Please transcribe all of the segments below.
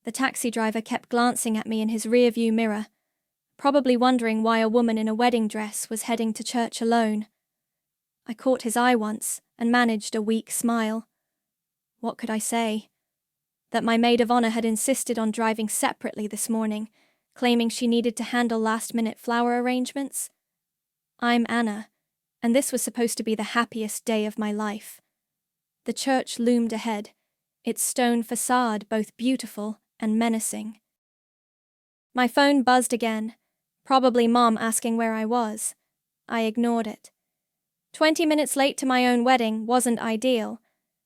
The taxi driver kept glancing at me in his rearview mirror, probably wondering why a woman in a wedding dress was heading to church alone. I caught his eye once and managed a weak smile. What could I say? That my maid of honor had insisted on driving separately this morning, claiming she needed to handle last-minute flower arrangements? I'm Anna, and this was supposed to be the happiest day of my life. The church loomed ahead, its stone facade both beautiful and menacing. My phone buzzed again, probably Mom asking where I was. I ignored it. 20 minutes late to my own wedding wasn't ideal,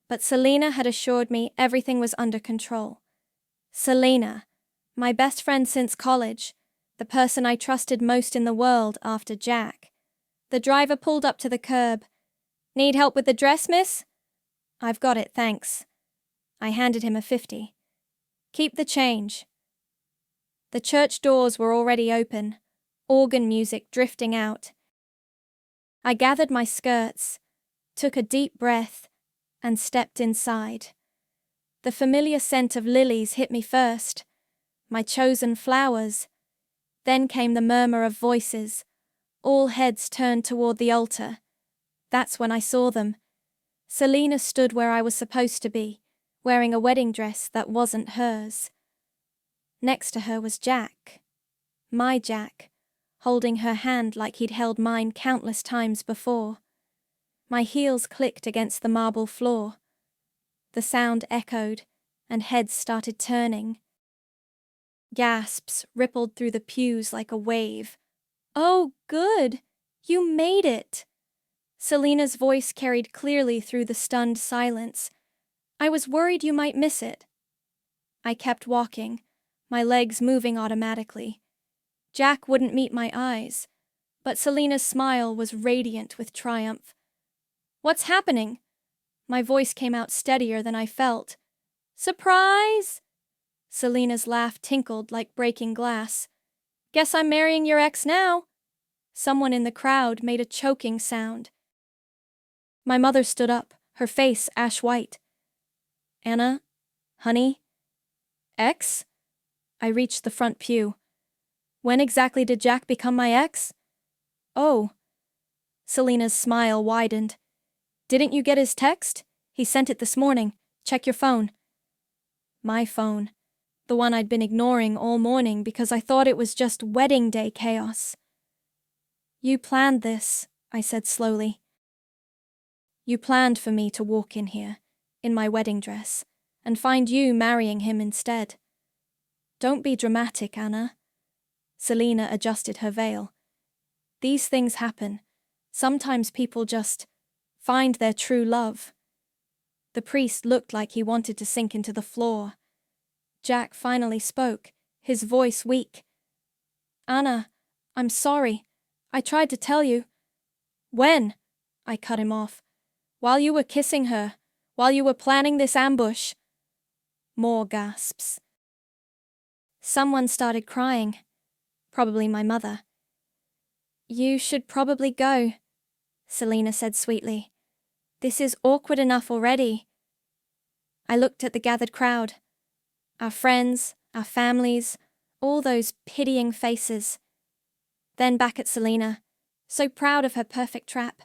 but Selena had assured me everything was under control. Selena, my best friend since college, the person I trusted most in the world after Jack. The driver pulled up to the curb. "Need help with the dress, miss?" "I've got it, thanks." I handed him a 50. "Keep the change." The church doors were already open, organ music drifting out. I gathered my skirts, took a deep breath, and stepped inside. The familiar scent of lilies hit me first, my chosen flowers. Then came the murmur of voices, all heads turned toward the altar. That's when I saw them. Selena stood where I was supposed to be, wearing a wedding dress that wasn't hers. Next to her was Jack, my Jack, holding her hand like he'd held mine countless times before. My heels clicked against the marble floor. The sound echoed, and heads started turning. Gasps rippled through the pews like a wave. "Oh, good! You made it!" Selena's voice carried clearly through the stunned silence. "I was worried you might miss it." I kept walking, my legs moving automatically. Jack wouldn't meet my eyes, but Selena's smile was radiant with triumph. "What's happening?" My voice came out steadier than I felt. "Surprise!" Selena's laugh tinkled like breaking glass. "Guess I'm marrying your ex now." Someone in the crowd made a choking sound. My mother stood up, her face ash white. "Anna, honey, ex?" I reached the front pew. "When exactly did Jack become my ex?" "Oh." Selena's smile widened. "Didn't you get his text? He sent it this morning. Check your phone." My phone. The one I'd been ignoring all morning because I thought it was just wedding day chaos. "You planned this," I said slowly. "You planned for me to walk in here, in my wedding dress, and find you marrying him instead. Don't be dramatic, Anna." Selena adjusted her veil. "These things happen. Sometimes people just find their true love." The priest looked like he wanted to sink into the floor. Jack finally spoke, his voice weak. "Anna, I'm sorry. I tried to tell you." "When?" I cut him off. "While you were kissing her, while you were planning this ambush." More gasps. Someone started crying. Probably my mother. "You should probably go," Selena said sweetly. "This is awkward enough already." I looked at the gathered crowd. Our friends, our families, all those pitying faces. Then back at Selena, so proud of her perfect trap.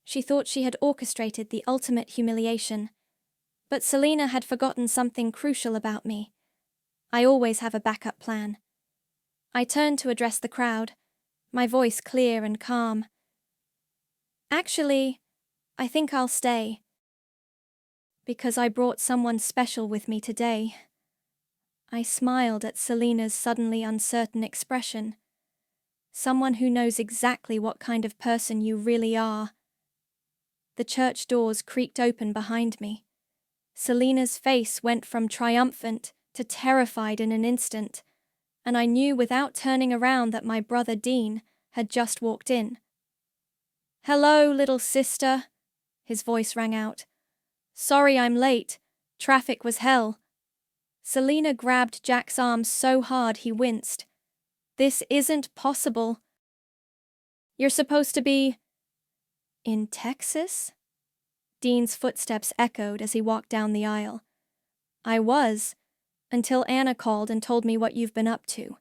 She thought she had orchestrated the ultimate humiliation. But Selena had forgotten something crucial about me. I always have a backup plan. I turned to address the crowd, my voice clear and calm. "Actually, I think I'll stay. Because I brought someone special with me today." I smiled at Selena's suddenly uncertain expression. Someone who knows exactly what kind of person you really are. The church doors creaked open behind me. Selena's face went from triumphant to terrified in an instant, and I knew without turning around that my brother Dean had just walked in. "Hello, little sister," his voice rang out. "Sorry I'm late. Traffic was hell." Selena grabbed Jack's arm so hard he winced. "This isn't possible. You're supposed to be in Texas?" Dean's footsteps echoed as he walked down the aisle. I was, until Anna called and told me what you've been up to.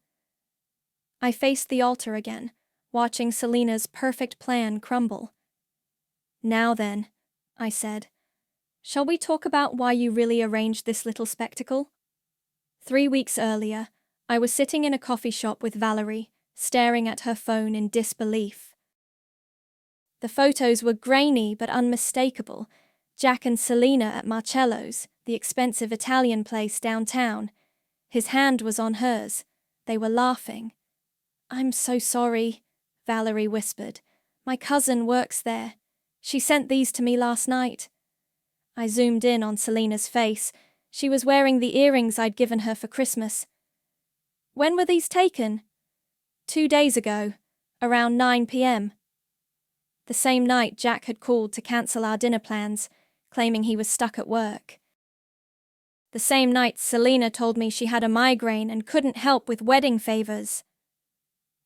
I faced the altar again, watching Selena's perfect plan crumble. Now then, I said, shall we talk about why you really arranged this little spectacle? 3 weeks earlier, I was sitting in a coffee shop with Valerie, staring at her phone in disbelief. The photos were grainy but unmistakable. Jack and Selena at Marcello's, the expensive Italian place downtown. His hand was on hers. They were laughing. "I'm so sorry," Valerie whispered. "My cousin works there. She sent these to me last night." I zoomed in on Selena's face. She was wearing the earrings I'd given her for Christmas. "When were these taken?" 2 days ago, around 9 p.m. The same night Jack had called to cancel our dinner plans, claiming he was stuck at work. The same night Selena told me she had a migraine and couldn't help with wedding favors.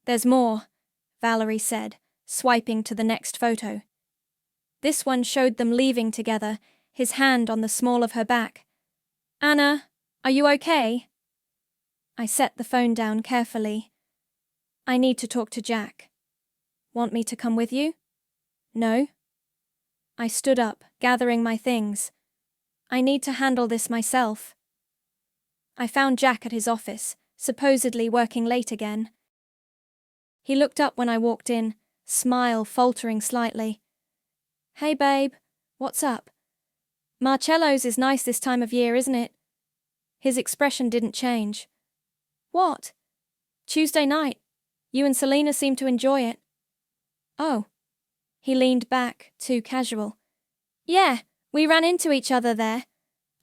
"There's more," Valerie said, swiping to the next photo. This one showed them leaving together, his hand on the small of her back. "Anna, are you okay?" I set the phone down carefully. "I need to talk to Jack." "Want me to come with you?" "No." I stood up, gathering my things. "I need to handle this myself." I found Jack at his office, supposedly working late again. He looked up when I walked in, smile faltering slightly. "Hey babe, what's up?" "Marcello's is nice this time of year, isn't it?" His expression didn't change. "What?" "Tuesday night. You and Selena seem to enjoy it." "Oh." He leaned back, too casual. "Yeah, we ran into each other there.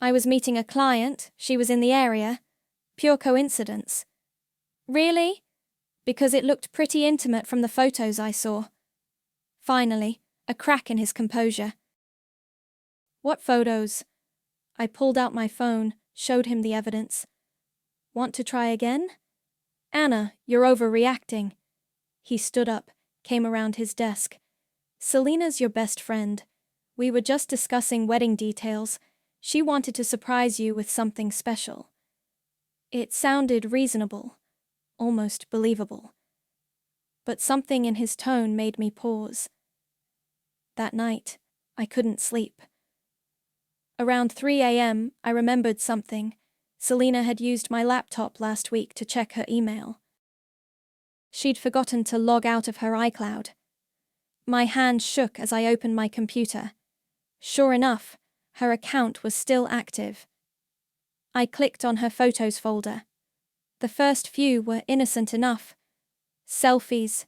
I was meeting a client, she was in the area. Pure coincidence." "Really?" "Because it looked pretty intimate from the photos I saw." Finally, a crack in his composure. "What photos?" I pulled out my phone, showed him the evidence. "Want to try again?" "Anna, you're overreacting." He stood up, came around his desk. "Selena's your best friend. We were just discussing wedding details. She wanted to surprise you with something special." It sounded reasonable, almost believable. But something in his tone made me pause. That night, I couldn't sleep. Around 3 a.m., I remembered something. Selena had used my laptop last week to check her email. She'd forgotten to log out of her iCloud. My hand shook as I opened my computer. Sure enough, her account was still active. I clicked on her photos folder. The first few were innocent enough. Selfies,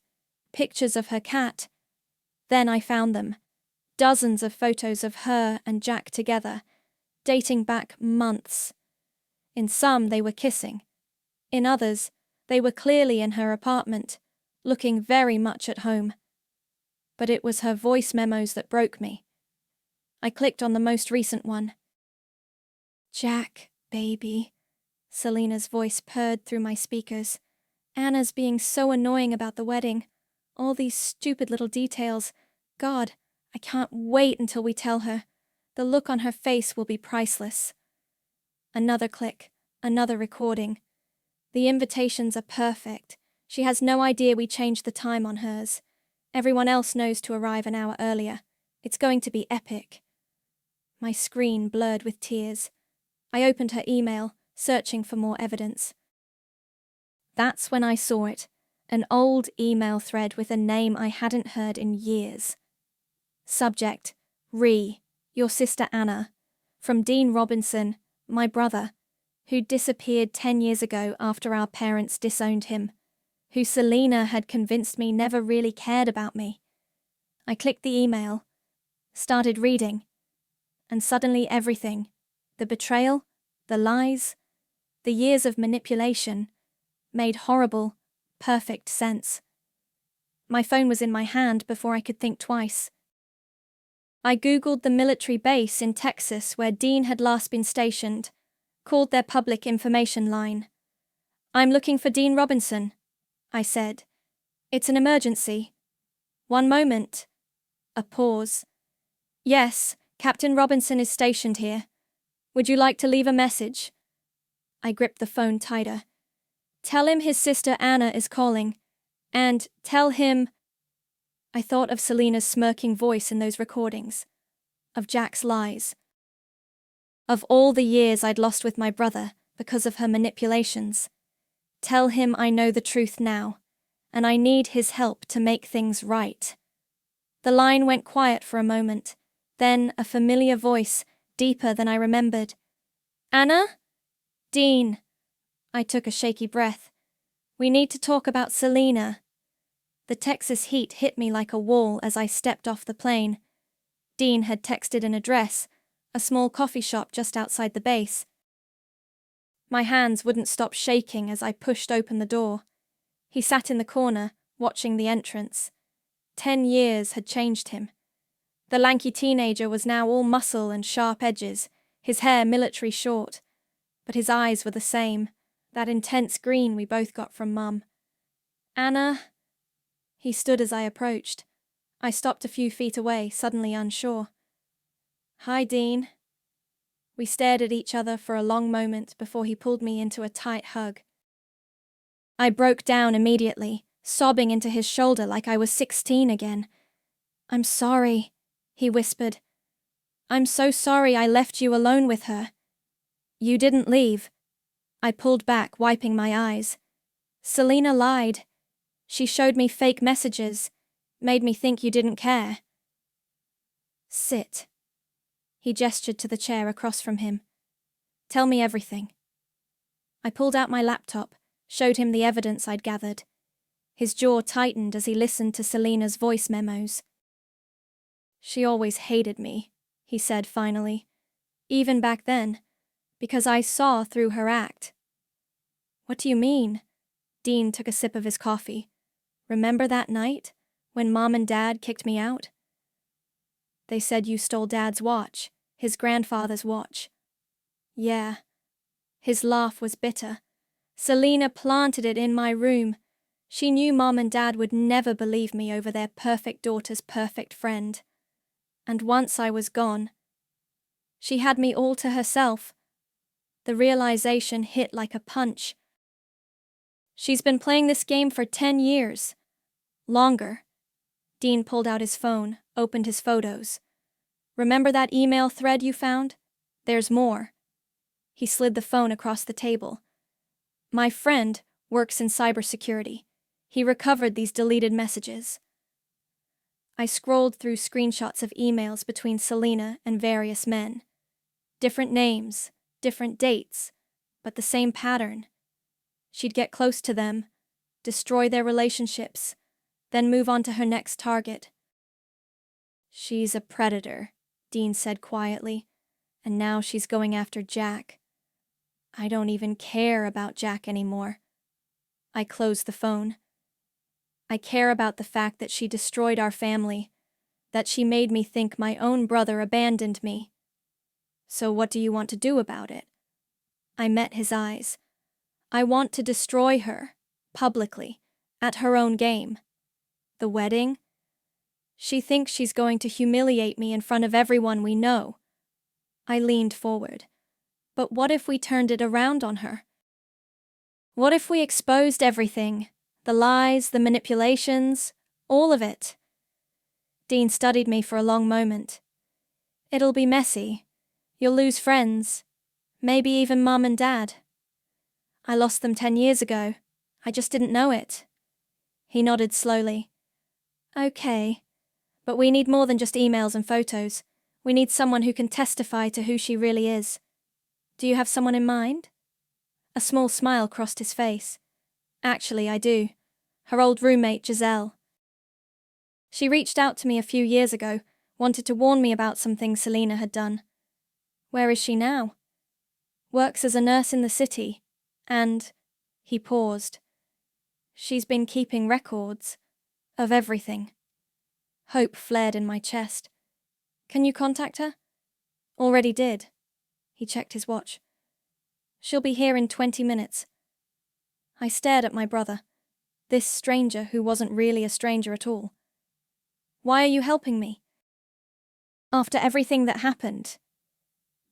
pictures of her cat. Then I found them. Dozens of photos of her and Jack together, dating back months. In some, they were kissing. In others, they were clearly in her apartment, looking very much at home. But it was her voice memos that broke me. I clicked on the most recent one. "Jack, baby," Selena's voice purred through my speakers. "Anna's being so annoying about the wedding. All these stupid little details. God, I can't wait until we tell her. The look on her face will be priceless." Another click, another recording. "The invitations are perfect. She has no idea we changed the time on hers. Everyone else knows to arrive an hour earlier. It's going to be epic." My screen blurred with tears. I opened her email, searching for more evidence. That's when I saw it, an old email thread with a name I hadn't heard in years. Subject: your sister Anna, from Dean Robinson, my brother, who disappeared 10 years ago after our parents disowned him, who Selena had convinced me never really cared about me. I clicked the email, started reading, and suddenly everything, the betrayal, the lies, the years of manipulation, made horrible, perfect sense. My phone was in my hand before I could think twice. I Googled the military base in Texas where Dean had last been stationed, called their public information line. "I'm looking for Dean Robinson," I said. "It's an emergency." "One moment." A pause. "Yes, Captain Robinson is stationed here. Would you like to leave a message?" I gripped the phone tighter. Tell him his sister Anna is calling. And tell him... I thought of Selena's smirking voice in those recordings. Of Jack's lies. Of all the years I'd lost with my brother because of her manipulations. Tell him I know the truth now, and I need his help to make things right. The line went quiet for a moment, then a familiar voice, deeper than I remembered. Anna? Dean. I took a shaky breath. We need to talk about Selena. The Texas heat hit me like a wall as I stepped off the plane. Dean had texted an address, a small coffee shop just outside the base. My hands wouldn't stop shaking as I pushed open the door. He sat in the corner, watching the entrance. 10 years had changed him. The lanky teenager was now all muscle and sharp edges, his hair military short. But his eyes were the same, that intense green we both got from Mum. Anna... He stood as I approached. I stopped a few feet away, suddenly unsure. Hi, Dean. We stared at each other for a long moment before he pulled me into a tight hug. I broke down immediately, sobbing into his shoulder like I was 16 again. I'm sorry, he whispered. I'm so sorry I left you alone with her. You didn't leave. I pulled back, wiping my eyes. Selena lied. She showed me fake messages, made me think you didn't care. Sit. He gestured to the chair across from him. Tell me everything. I pulled out my laptop, showed him the evidence I'd gathered. His jaw tightened as he listened to Selena's voice memos. She always hated me, he said finally. Even back then, because I saw through her act. What do you mean? Dean took a sip of his coffee. Remember that night, when Mom and Dad kicked me out? They said you stole Dad's watch, his grandfather's watch. Yeah. His laugh was bitter. Selena planted it in my room. She knew Mom and Dad would never believe me over their perfect daughter's perfect friend. And once I was gone, she had me all to herself. The realization hit like a punch. She's been playing this game for 10 years. Longer. Dean pulled out his phone, opened his photos. Remember that email thread you found? There's more. He slid the phone across the table. My friend works in cybersecurity. He recovered these deleted messages. I scrolled through screenshots of emails between Selena and various men. Different names, different dates, but the same pattern. She'd get close to them, destroy their relationships, then move on to her next target. She's a predator, Dean said quietly, and now she's going after Jack. I don't even care about Jack anymore. I closed the phone. I care about the fact that she destroyed our family, that she made me think my own brother abandoned me. So what do you want to do about it? I met his eyes. I want to destroy her, publicly, at her own game. The wedding? She thinks she's going to humiliate me in front of everyone we know. I leaned forward. But what if we turned it around on her? What if we exposed everything? The lies, the manipulations, all of it. Dean studied me for a long moment. It'll be messy. You'll lose friends. Maybe even Mom and Dad. I lost them 10 years ago. I just didn't know it. He nodded slowly. Okay. But we need more than just emails and photos. We need someone who can testify to who she really is. Do you have someone in mind? A small smile crossed his face. Actually, I do. Her old roommate, Giselle. She reached out to me a few years ago, wanted to warn me about some things Selena had done. Where is she now? Works as a nurse in the city. And... He paused. She's been keeping records. Of everything. Hope flared in my chest. Can you contact her? Already did. He checked his watch. She'll be here in 20 minutes. I stared at my brother. This stranger who wasn't really a stranger at all. Why are you helping me? After everything that happened.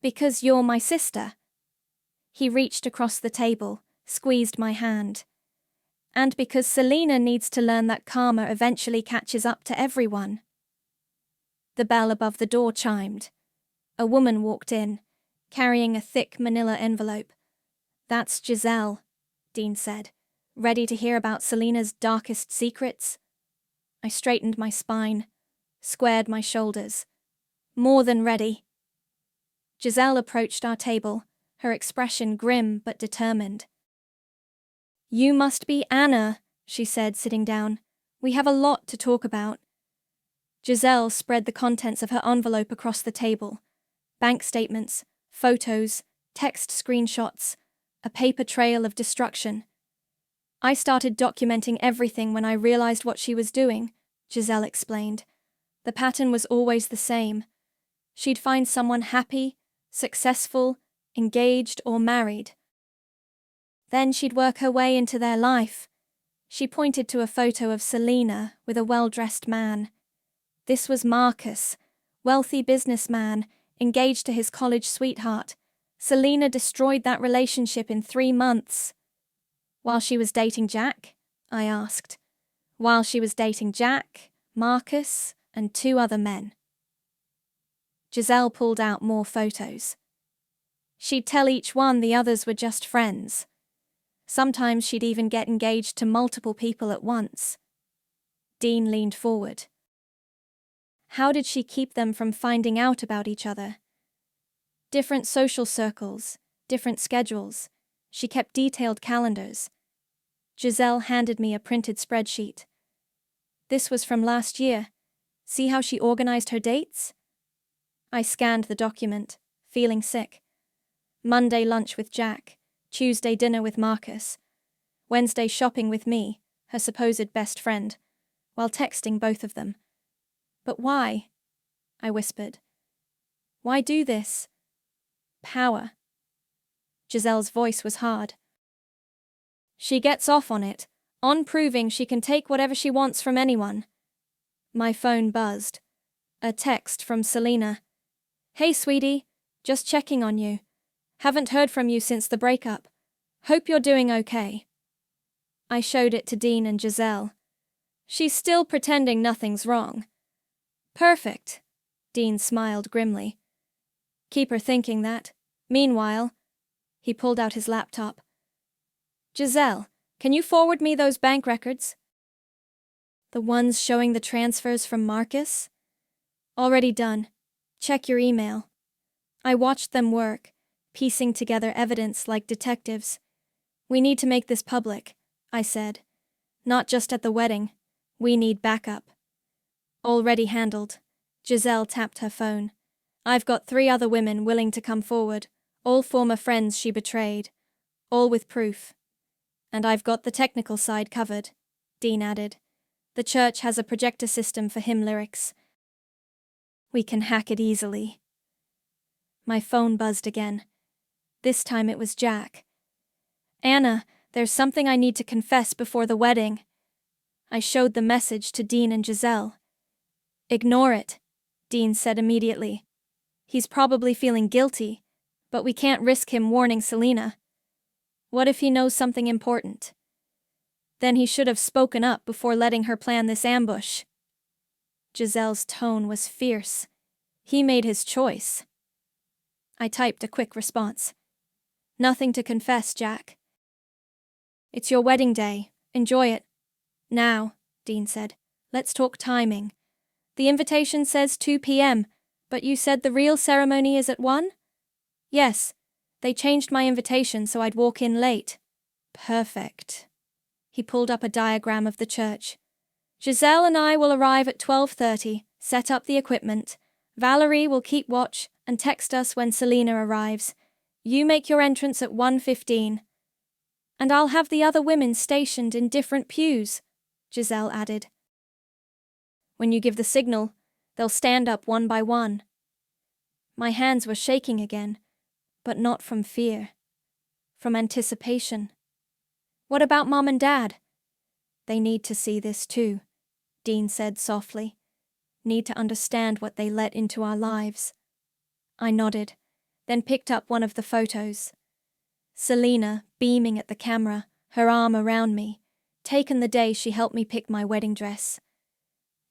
Because you're my sister. He reached across the table, squeezed my hand. And because Selena needs to learn that karma eventually catches up to everyone. The bell above the door chimed. A woman walked in, carrying a thick manila envelope. "That's Giselle," Dean said, ready to hear about Selena's darkest secrets. I straightened my spine, squared my shoulders. More than ready. Giselle approached our table, her expression grim but determined. "You must be Anna," she said, sitting down. "We have a lot to talk about." Giselle spread the contents of her envelope across the table. Bank statements, photos, text screenshots, a paper trail of destruction. "I started documenting everything when I realized what she was doing," Giselle explained. "The pattern was always the same. She'd find someone happy, successful, engaged, or married. Then she'd work her way into their life." She pointed to a photo of Selena with a well-dressed man. This was Marcus, wealthy businessman, engaged to his college sweetheart. Selena destroyed that relationship in 3 months. "While she was dating Jack?" I asked. "While she was dating Jack, Marcus, and 2 other men." Giselle pulled out more photos. She'd tell each one the others were just friends. Sometimes she'd even get engaged to multiple people at once. Dean leaned forward. "How did she keep them from finding out about each other?" "Different social circles, different schedules. She kept detailed calendars." Giselle handed me a printed spreadsheet. "This was from last year. See how she organized her dates?" I scanned the document, feeling sick. Monday lunch with Jack, Tuesday dinner with Marcus, Wednesday shopping with me, her supposed best friend, while texting both of them. "But why?" I whispered. "Why do this?" "Power." Giselle's voice was hard. "She gets off on it, on proving she can take whatever she wants from anyone." My phone buzzed. A text from Selena. "Hey, sweetie, just checking on you. Haven't heard from you since the breakup. Hope you're doing okay." I showed it to Dean and Giselle. "She's still pretending nothing's wrong." "Perfect," Dean smiled grimly. "Keep her thinking that. Meanwhile," he pulled out his laptop. "Giselle, can you forward me those bank records?" "The ones showing the transfers from Marcus?" "Already done. Check your email." I watched them work, piecing together evidence like detectives. "We need to make this public," I said. "Not just at the wedding. We need backup." "Already handled." Giselle tapped her phone. "I've got 3 other women willing to come forward, all former friends she betrayed. All with proof. And I've got the technical side covered," Dean added. "The church has a projector system for hymn lyrics. We can hack it easily." My phone buzzed again. This time it was Jack. "Anna, there's something I need to confess before the wedding." I showed the message to Dean and Giselle. "Ignore it," Dean said immediately. "He's probably feeling guilty, but we can't risk him warning Selena. What if he knows something important? Then he should have spoken up before letting her plan this ambush." Giselle's tone was fierce. He made his choice. I typed a quick response. "Nothing to confess, Jack." "It's your wedding day. Enjoy it." "Now," Dean said, "let's talk timing. The invitation says 2 p.m., but you said the real ceremony is at 1? "Yes. They changed my invitation so I'd walk in late." "Perfect." He pulled up a diagram of the church. "Giselle and I will arrive at 12:30, set up the equipment. Valerie will keep watch and text us when Selena arrives. You make your entrance at 1:15. And I'll have the other women stationed in different pews," Giselle added. "When you give the signal, they'll stand up one by one." My hands were shaking again, but not from fear. From anticipation. "What about Mom and Dad?" "They need to see this too," Dean said softly. "Need to understand what they let into our lives." I nodded, then picked up one of the photos. Selina, beaming at the camera, her arm around me, taken the day she helped me pick my wedding dress.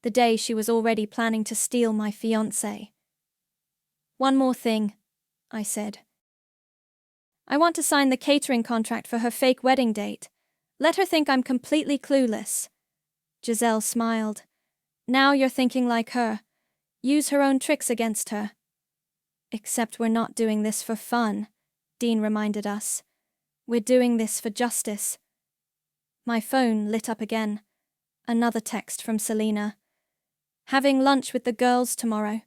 The day she was already planning to steal my fiancé. "One more thing," I said. "I want to sign the catering contract for her fake wedding date. Let her think I'm completely clueless." Giselle smiled. "Now you're thinking like her. Use her own tricks against her." "Except we're not doing this for fun," Dean reminded us. "We're doing this for justice." My phone lit up again. Another text from Selina. "Having lunch with the girls tomorrow.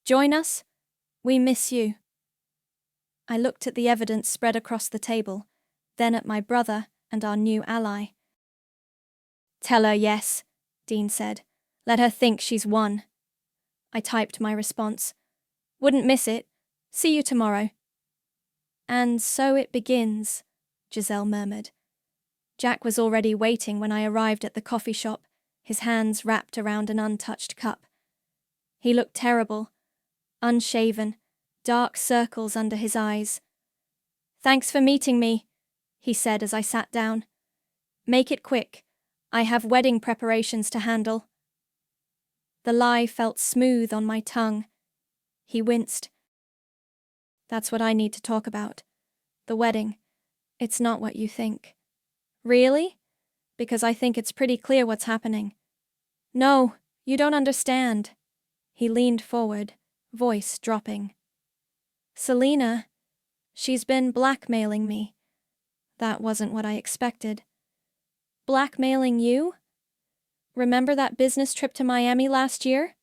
Join us? We miss you." I looked at the evidence spread across the table, then at my brother and our new ally. "Tell her yes," Dean said. "Let her think she's won." I typed my response. "Wouldn't miss it. See you tomorrow." "And so it begins," Giselle murmured. Jack was already waiting when I arrived at the coffee shop, his hands wrapped around an untouched cup. He looked terrible, unshaven, dark circles under his eyes. "Thanks for meeting me," he said as I sat down. "Make it quick. I have wedding preparations to handle." The lie felt smooth on my tongue. He winced. "That's what I need to talk about. The wedding. It's not what you think." "Really? Because I think it's pretty clear what's happening." "No, you don't understand." He leaned forward, voice dropping. "Selina, she's been blackmailing me." That wasn't what I expected. "Blackmailing you? Remember that business trip to Miami last year?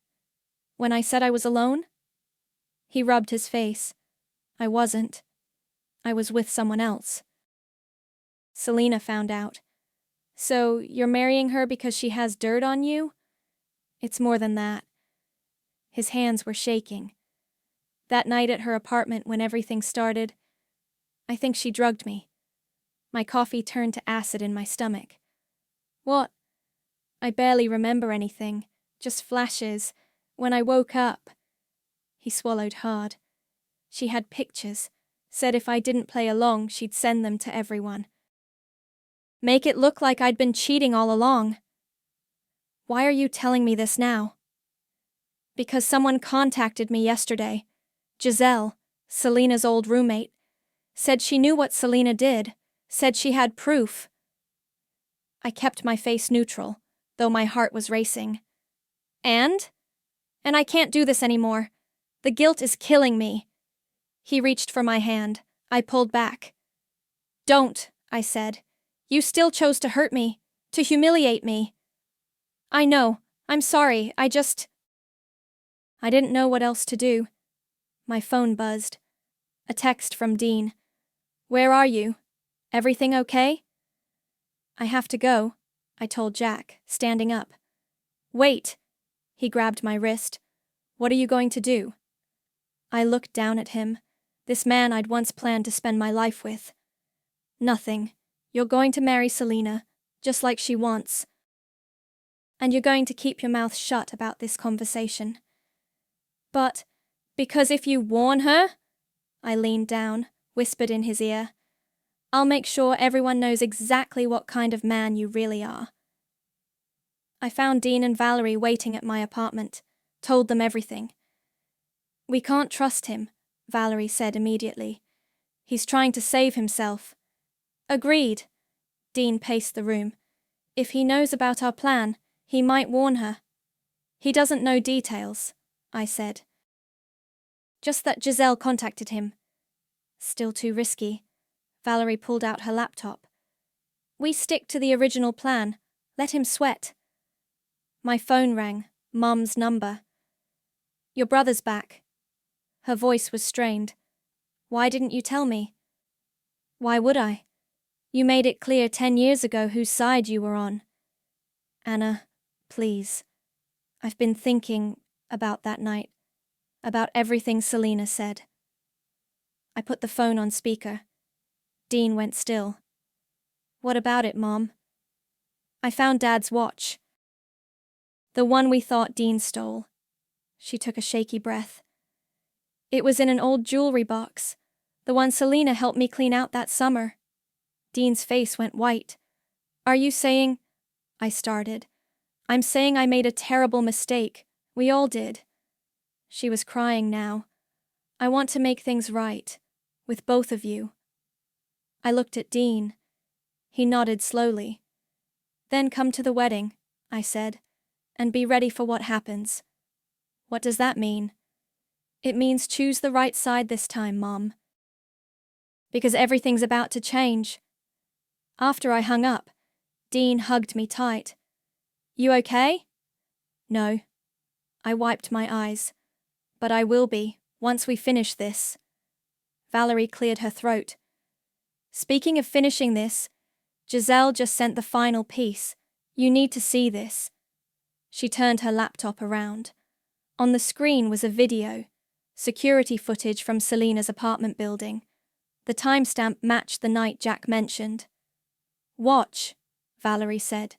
When I said I was alone?" He rubbed his face. "I wasn't. I was with someone else." Selina found out. "So you're marrying her because she has dirt on you?" "It's more than that." His hands were shaking. "That night at her apartment when everything started, I think she drugged me. My coffee turned to acid in my stomach." "What?" "I barely remember anything, just flashes. When I woke up..." He swallowed hard. "She had pictures, said if I didn't play along, she'd send them to everyone. Make it look like I'd been cheating all along." "Why are you telling me this now?" "Because someone contacted me yesterday. Giselle, Selina's old roommate. Said she knew what Selina did. Said she had proof." I kept my face neutral, though my heart was racing. And I can't do this anymore. The guilt is killing me." He reached for my hand. I pulled back. "Don't," I said. "You still chose to hurt me, to humiliate me." "I know. I'm sorry. I didn't know what else to do." My phone buzzed. A text from Dean. "Where are you? Everything okay?" "I have to go," I told Jack, standing up. "Wait." He grabbed my wrist. "What are you going to do?" I looked down at him, this man I'd once planned to spend my life with. "Nothing. You're going to marry Selina, just like she wants. And you're going to keep your mouth shut about this conversation." "But, because if you warn her," I leaned down, whispered in his ear, "I'll make sure everyone knows exactly what kind of man you really are." I found Dean and Valerie waiting at my apartment, told them everything. "We can't trust him," Valerie said immediately. "He's trying to save himself." "Agreed." Dean paced the room. "If he knows about our plan, he might warn her." "He doesn't know details," I said. "Just that Giselle contacted him." "Still too risky." Valerie pulled out her laptop. "We stick to the original plan. Let him sweat." My phone rang, Mum's number. "Your brother's back." Her voice was strained. "Why didn't you tell me?" "Why would I? You made it clear 10 years ago whose side you were on." "Anna, please. I've been thinking about that night, about everything Selina said." I put the phone on speaker. Dean went still. "What about it, Mom?" "I found Dad's watch. The one we thought Dean stole." She took a shaky breath. "It was in an old jewelry box. The one Selena helped me clean out that summer. Dean's face went white. Are you saying… I started. I'm saying I made a terrible mistake. We all did. She was crying now. I want to make things right. With both of you. I looked at Dean. He nodded slowly. Then come to the wedding, I said, and be ready for what happens. What does that mean? It means choose the right side this time, Mom. Because everything's about to change. After I hung up, Dean hugged me tight. You okay? No. I wiped my eyes. But I will be, once we finish this. Valerie cleared her throat. Speaking of finishing this, Giselle just sent the final piece. You need to see this. She turned her laptop around. On the screen was a video, security footage from Selena's apartment building. The timestamp matched the night Jack mentioned. Watch, Valerie said.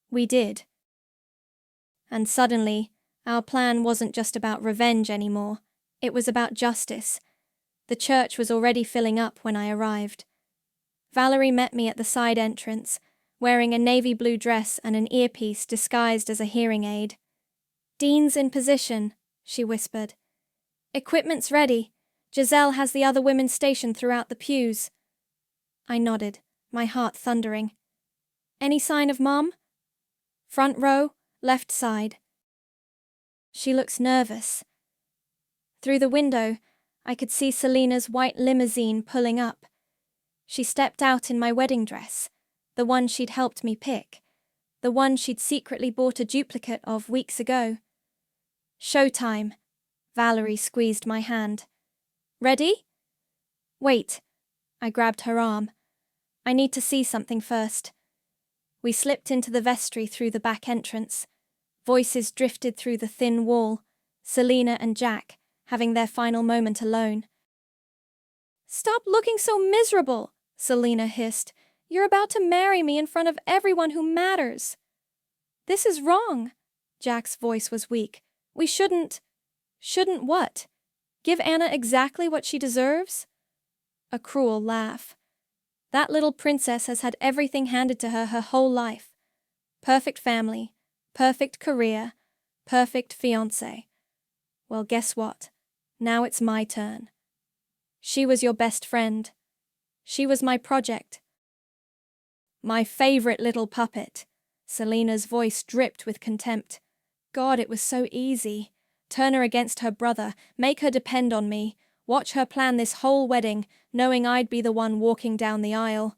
We did. And suddenly, our plan wasn't just about revenge anymore. It was about justice. The church was already filling up when I arrived. Valerie met me at the side entrance, wearing a navy blue dress and an earpiece disguised as a hearing aid. Dean's in position, she whispered. Equipment's ready. Giselle has the other women stationed throughout the pews. I nodded, my heart thundering. Any sign of Mom? Front row, left side. She looks nervous. Through the window, I could see Selena's white limousine pulling up. She stepped out in my wedding dress, the one she'd helped me pick, the one she'd secretly bought a duplicate of weeks ago. Showtime. Valerie squeezed my hand. Ready? Wait. I grabbed her arm. I need to see something first. We slipped into the vestry through the back entrance. Voices drifted through the thin wall, Selena and Jack having their final moment alone. Stop looking so miserable, Selena hissed. You're about to marry me in front of everyone who matters. This is wrong. Jack's voice was weak. We shouldn't… Shouldn't what? Give Anna exactly what she deserves? A cruel laugh. That little princess has had everything handed to her whole life. Perfect family, perfect career, perfect fiancé. Well, guess what? Now it's my turn. She was your best friend. She was my project. My favorite little puppet. Selena's voice dripped with contempt. God, it was so easy. Turn her against her brother, make her depend on me, watch her plan this whole wedding, knowing I'd be the one walking down the aisle.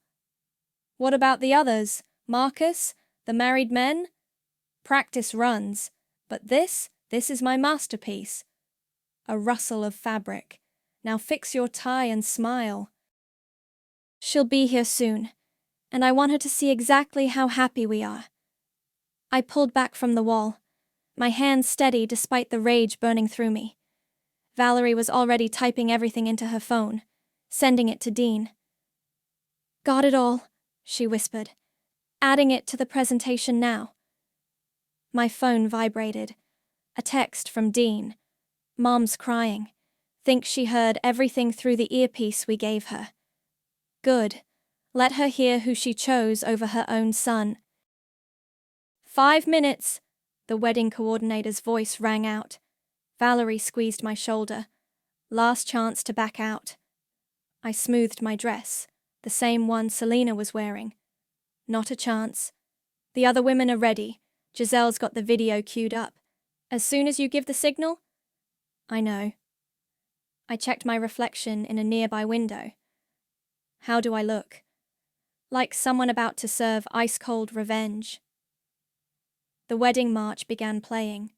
What about the others? Marcus? The married men? Practice runs. But this is my masterpiece. A rustle of fabric. Now fix your tie and smile. She'll be here soon, and I want her to see exactly how happy we are. I pulled back from the wall, my hands steady despite the rage burning through me. Valerie was already typing everything into her phone, sending it to Dean. Got it all, she whispered, adding it to the presentation now. My phone vibrated. A text from Dean. Mom's crying. Think she heard everything through the earpiece we gave her. Good. Let her hear who she chose over her own son. 5 minutes, the wedding coordinator's voice rang out. Valerie squeezed my shoulder. Last chance to back out. I smoothed my dress, the same one Selena was wearing. Not a chance. The other women are ready. Giselle's got the video queued up. As soon as you give the signal? I know. I checked my reflection in a nearby window. How do I look? Like someone about to serve ice-cold revenge. The wedding march began playing.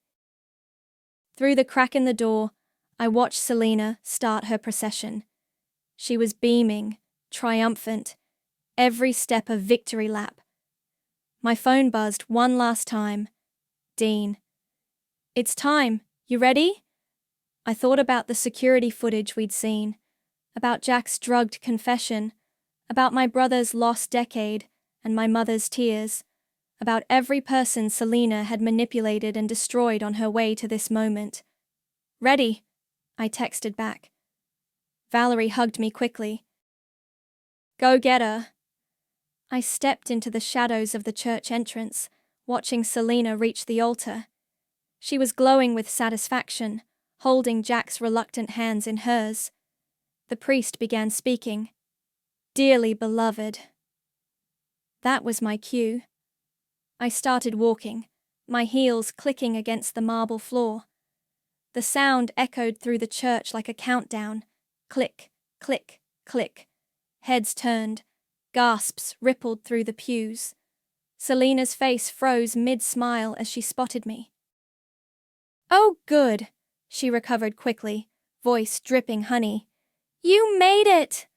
Through the crack in the door, I watched Selena start her procession. She was beaming, triumphant, every step a victory lap. My phone buzzed one last time. Dean. It's time. You ready? I thought about the security footage we'd seen, about Jack's drugged confession, about my brother's lost decade and my mother's tears, about every person Selena had manipulated and destroyed on her way to this moment. Ready, I texted back. Valerie hugged me quickly. Go get her. I stepped into the shadows of the church entrance, watching Selina reach the altar. She was glowing with satisfaction, holding Jack's reluctant hands in hers. The priest began speaking. Dearly beloved. That was my cue. I started walking, my heels clicking against the marble floor. The sound echoed through the church like a countdown. Click, click, click. Heads turned. Gasps rippled through the pews. Selina's face froze mid-smile as she spotted me. Oh, good, she recovered quickly, voice dripping honey. You made it!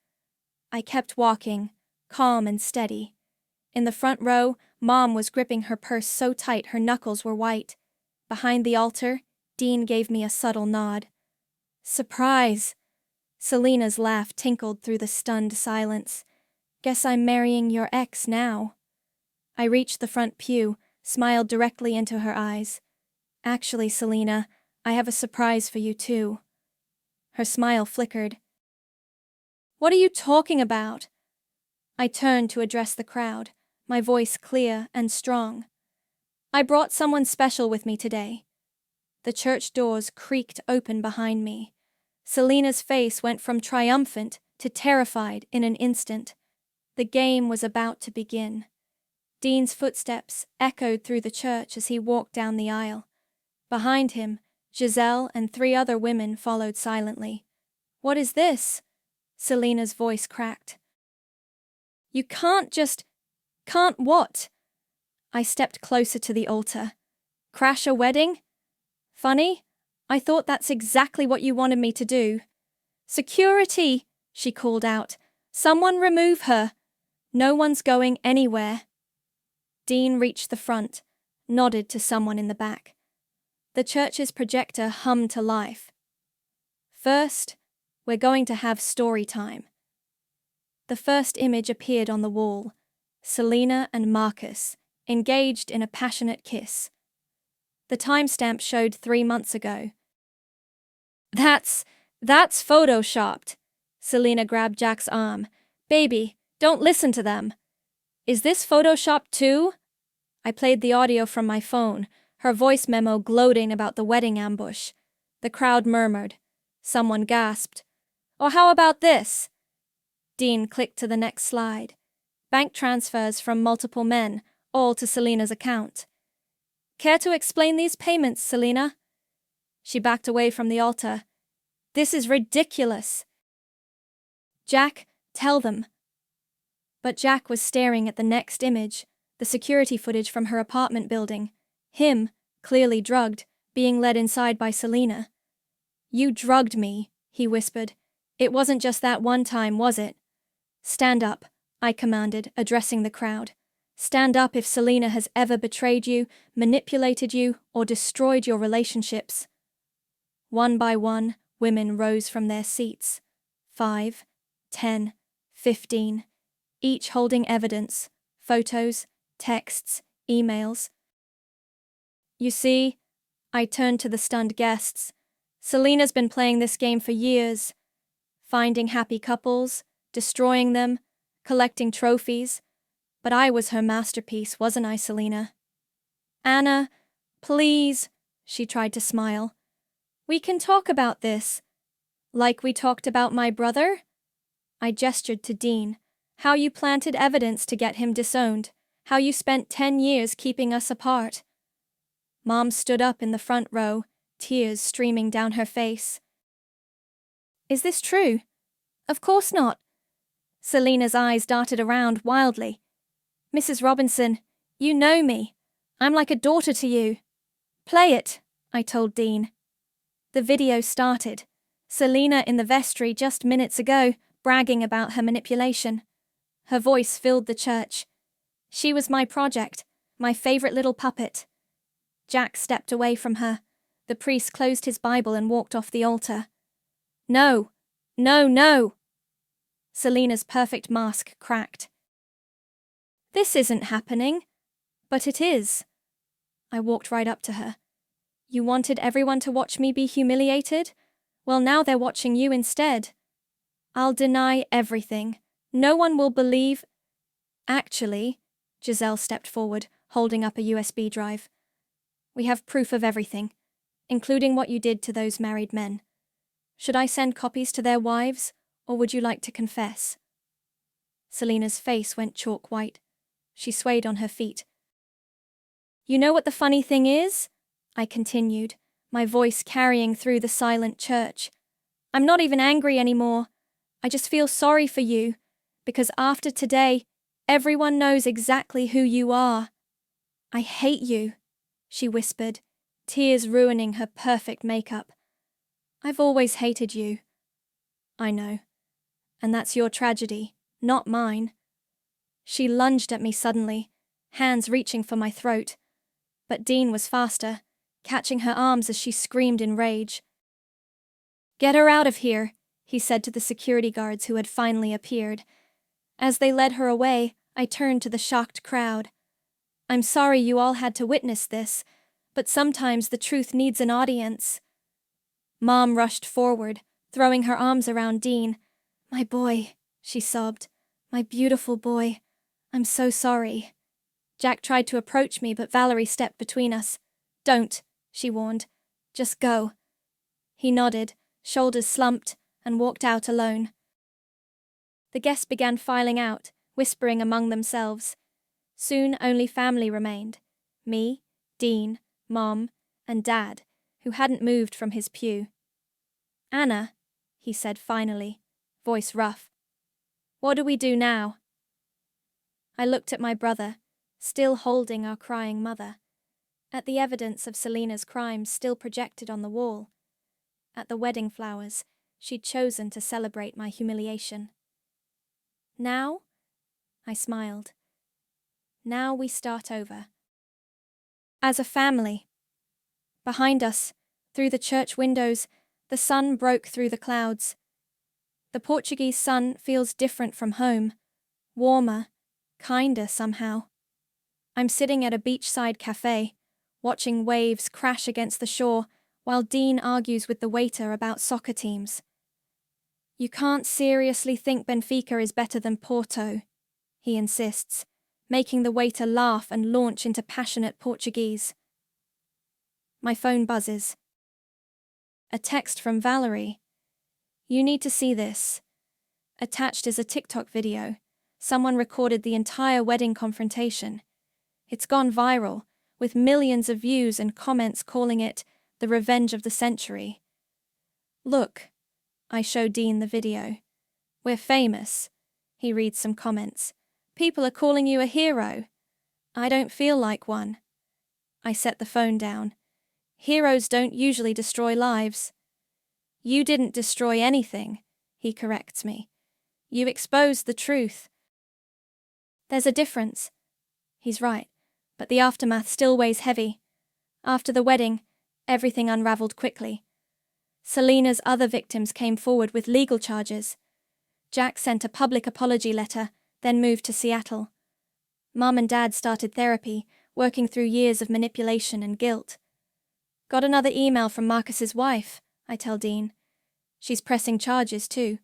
I kept walking, calm and steady. In the front row, Mom was gripping her purse so tight her knuckles were white. Behind the altar, Dean gave me a subtle nod. Surprise! Selina's laugh tinkled through the stunned silence. Guess I'm marrying your ex now. I reached the front pew, smiled directly into her eyes. Actually, Selina, I have a surprise for you too. Her smile flickered. What are you talking about? I turned to address the crowd, my voice clear and strong. I brought someone special with me today. The church doors creaked open behind me. Selina's face went from triumphant to terrified in an instant. The game was about to begin. Dean's footsteps echoed through the church as he walked down the aisle. Behind him, Giselle and 3 other women followed silently. What is this? Selina's voice cracked. You can't what? I stepped closer to the altar. Crash a wedding? Funny? I thought that's exactly what you wanted me to do. Security, she called out. Someone remove her. No one's going anywhere. Dean reached the front, nodded to someone in the back. The church's projector hummed to life. First, we're going to have story time. The first image appeared on the wall. Selina and Marcus, engaged in a passionate kiss. The timestamp showed 3 months ago. That's photoshopped. Selina grabbed Jack's arm. Baby, don't listen to them. Is this photoshopped too? I played the audio from my phone, her voice memo gloating about the wedding ambush. The crowd murmured. Someone gasped. Or how about this? Dean clicked to the next slide. Bank transfers from multiple men, all to Selina's account. Care to explain these payments, Selina? She backed away from the altar. This is ridiculous. Jack, tell them. But Jack was staring at the next image, the security footage from her apartment building. Him, clearly drugged, being led inside by Selina. You drugged me, he whispered. It wasn't just that one time, was it? Stand up, I commanded, addressing the crowd. Stand up if Selina has ever betrayed you, manipulated you, or destroyed your relationships. One by one, women rose from their seats. 5, 10, 15, each holding evidence, photos, texts, emails. You see, I turned to the stunned guests. Selina's been playing this game for years. Finding happy couples, destroying them, collecting trophies. But I was her masterpiece, wasn't I, Selina? Anna, please, she tried to smile. We can talk about this. Like we talked about my brother? I gestured to Dean. How you planted evidence to get him disowned. How you spent 10 years keeping us apart. Mom stood up in the front row, tears streaming down her face. Is this true? Of course not. Selina's eyes darted around wildly. Mrs. Robinson, you know me. I'm like a daughter to you. Play it, I told Dean. The video started. Selina in the vestry just minutes ago, bragging about her manipulation. Her voice filled the church. She was my project, my favorite little puppet. Jack stepped away from her. The priest closed his Bible and walked off the altar. No, no, no. Selina's perfect mask cracked. This isn't happening. But it is. I walked right up to her. You wanted everyone to watch me be humiliated? Well, now they're watching you instead. I'll deny everything. No one will believe. Actually, Giselle stepped forward, holding up a USB drive. We have proof of everything, including what you did to those married men. Should I send copies to their wives, or would you like to confess? Selena's face went chalk white. She swayed on her feet. You know what the funny thing is? I continued, my voice carrying through the silent church. I'm not even angry anymore. I just feel sorry for you, because after today, everyone knows exactly who you are. I hate you, she whispered, tears ruining her perfect makeup. I've always hated you. I know. And that's your tragedy, not mine. She lunged at me suddenly, hands reaching for my throat. But Dean was faster, catching her arms as she screamed in rage. Get her out of here, he said to the security guards who had finally appeared. As they led her away, I turned to the shocked crowd. I'm sorry you all had to witness this, but sometimes the truth needs an audience. Mom rushed forward, throwing her arms around Dean. My boy, she sobbed. My beautiful boy. I'm so sorry. Jack tried to approach me, but Valerie stepped between us. Don't, she warned. Just go. He nodded, shoulders slumped, and walked out alone. The guests began filing out, whispering among themselves. Soon only family remained. Me, Dean, Mom, and Dad, who hadn't moved from his pew. Anna, he said finally, voice rough. What do we do now? I looked at my brother, still holding our crying mother, at the evidence of Selena's crimes still projected on the wall, at the wedding flowers she'd chosen to celebrate my humiliation. Now? I smiled. Now we start over. As a family. Behind us, through the church windows, the sun broke through the clouds. The Portuguese sun feels different from home, warmer, kinder somehow. I'm sitting at a beachside cafe, watching waves crash against the shore while Dean argues with the waiter about soccer teams. You can't seriously think Benfica is better than Porto, he insists, making the waiter laugh and launch into passionate Portuguese. My phone buzzes. A text from Valerie. You need to see this. Attached is a TikTok video. Someone recorded the entire wedding confrontation. It's gone viral, with millions of views and comments calling it the revenge of the century. Look, I show Dean the video. We're famous. He reads some comments. People are calling you a hero. I don't feel like one. I set the phone down. Heroes don't usually destroy lives. You didn't destroy anything, he corrects me. You exposed the truth. There's a difference. He's right, but the aftermath still weighs heavy. After the wedding, everything unraveled quickly. Selena's other victims came forward with legal charges. Jack sent a public apology letter, then moved to Seattle. Mom and Dad started therapy, working through years of manipulation and guilt. Got another email from Marcus's wife, I tell Dean. She's pressing charges too.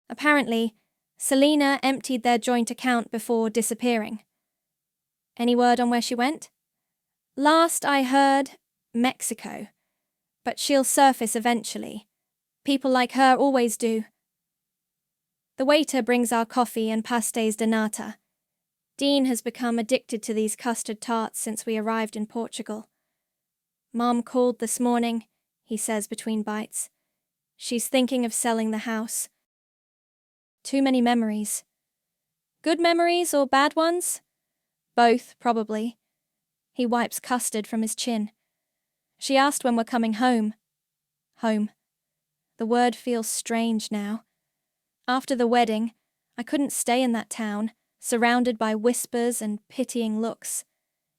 Apparently, Selena emptied their joint account before disappearing. Any word on where she went? Last I heard, Mexico. But she'll surface eventually. People like her always do. The waiter brings our coffee and pastéis de nata. Dean has become addicted to these custard tarts since we arrived in Portugal. Mom called this morning, he says between bites. She's thinking of selling the house. Too many memories. Good memories or bad ones? Both, probably. He wipes custard from his chin. She asked when we're coming home. Home. The word feels strange now. After the wedding, I couldn't stay in that town, surrounded by whispers and pitying looks.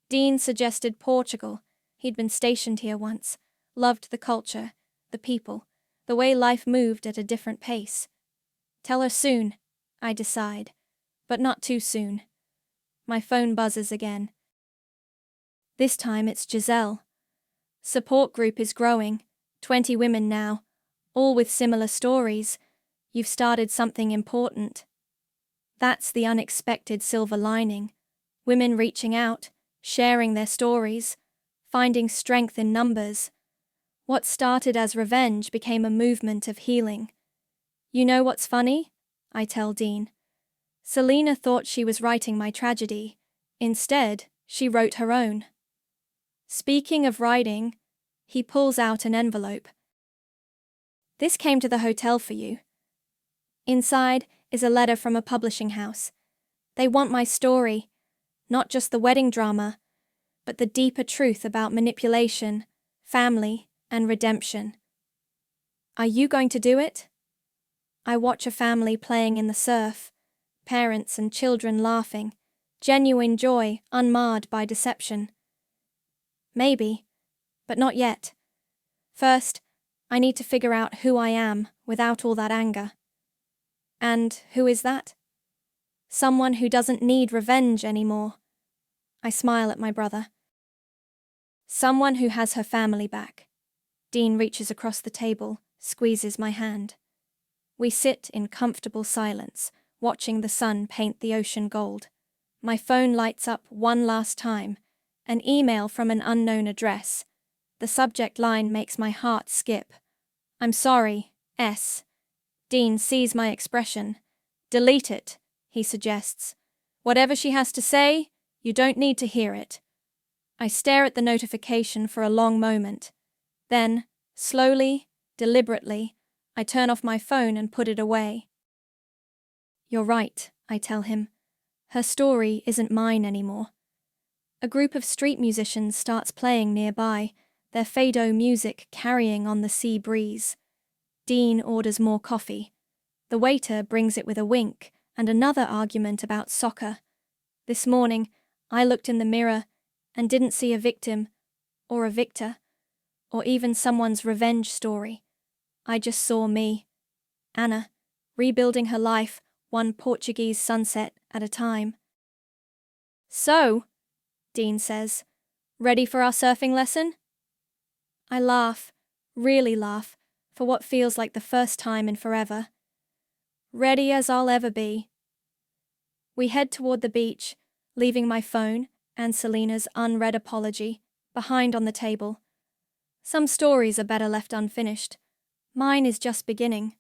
Dean suggested Portugal. He'd been stationed here once, loved the culture, the people, the way life moved at a different pace. Tell her soon, I decide, but not too soon. My phone buzzes again. This time it's Giselle. Support group is growing, 20 women now, all with similar stories, You've started something important. That's the unexpected silver lining. Women reaching out, sharing their stories, finding strength in numbers. What started as revenge became a movement of healing. You know what's funny? I tell Dean. Selena thought she was writing my tragedy. Instead, she wrote her own. Speaking of writing, he pulls out an envelope. This came to the hotel for you. Inside is a letter from a publishing house. They want my story, not just the wedding drama, but the deeper truth about manipulation, family, and redemption. Are you going to do it? I watch a family playing in the surf, parents and children laughing, genuine joy unmarred by deception. Maybe, but not yet. First, I need to figure out who I am without all that anger. And who is that? Someone who doesn't need revenge anymore. I smile at my brother. Someone who has her family back. Dean reaches across the table, squeezes my hand. We sit in comfortable silence, watching the sun paint the ocean gold. My phone lights up one last time, an email from an unknown address. The subject line makes my heart skip. I'm sorry, S. Dean sees my expression. Delete it, he suggests. Whatever she has to say, you don't need to hear it. I stare at the notification for a long moment. Then, slowly, deliberately, I turn off my phone and put it away. You're right, I tell him. Her story isn't mine anymore. A group of street musicians starts playing nearby, their fado music carrying on the sea breeze. Dean orders more coffee. The waiter brings it with a wink and another argument about soccer. This morning, I looked in the mirror and didn't see a victim, or a victor, or even someone's revenge story. I just saw me, Anna, rebuilding her life one Portuguese sunset at a time. So, Dean says, ready for our surfing lesson? I laugh, really laugh, for what feels like the first time in forever. Ready as I'll ever be. We head toward the beach, leaving my phone and Selena's unread apology behind on the table. Some stories are better left unfinished. Mine is just beginning.